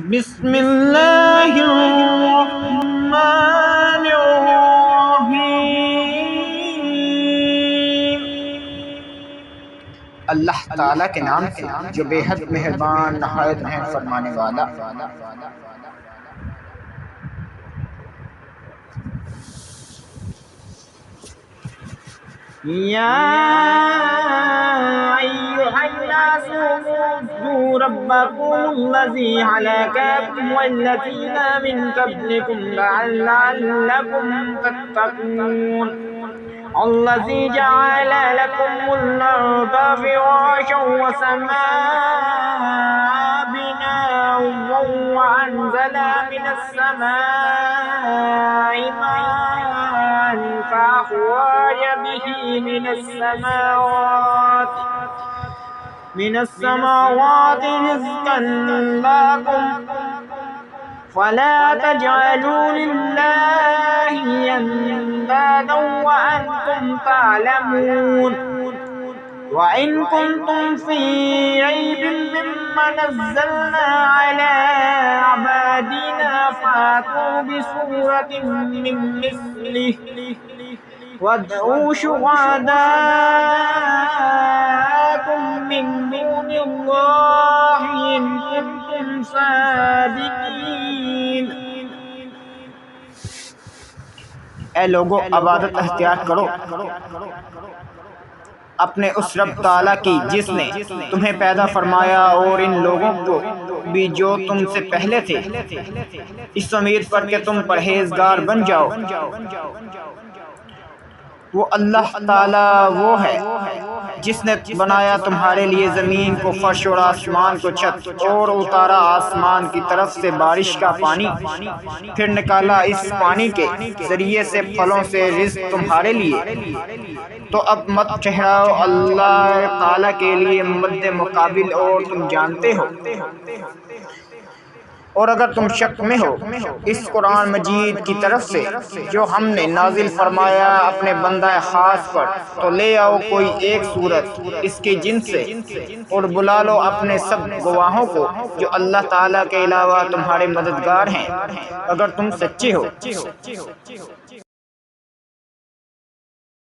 بسم اللہ الرحمن الرحیم۔ اللہ تعالیٰ کے نام سے جو بے حد مہربان نہایت رحم فرمانے والا۔ یا ایھا الناس اعبدوا ربکم الذی خلقکم والذین من قبلکم لعلکم تتقون الذی جعل لکم الارض فراشا والسماء بناء وانزل من السماء ماء فأخرج به من السماوات رزقا لكم فلا تجعلوا لله اندادا وانتم تعلمون وإن كنتم في ريب مما نزلنا على عبادنا فأتوا بسورة من مثله وادعوا شهداءكم من دون الله إن كنتم صادقين۔ اے لوگو، عبادت اختیار کرو اپنے اس رب تعالیٰ کی جس نے تمہیں پیدا فرمایا اور ان لوگوں کو بھی جو تم سے پہلے تھے، اس امید پر کہ تم پرہیزگار بن جاؤ۔ وہ اللہ تعالیٰ وہ ہے جس نے بنایا تمہارے لیے زمین کو فرش اور آسمان کو چھت، اور اتارا آسمان کی طرف سے بارش کا پانی، پھر نکالا اس پانی کے ذریعے سے پھلوں سے رزق تمہارے لیے۔ تو اب مت ٹھہراؤ اللہ تعالیٰ کے لیے مد مقابل، اور تم جانتے ہو۔ اور اگر تم شک میں ہو اس قرآن مجید کی طرف سے جو ہم نے نازل فرمایا اپنے بندہ خاص پر، تو لے آؤ کوئی ایک صورت اس کی جن سے، اور بلا لو اپنے سب گواہوں کو جو اللہ تعالیٰ کے علاوہ تمہارے مددگار ہیں، اگر تم سچے ہو۔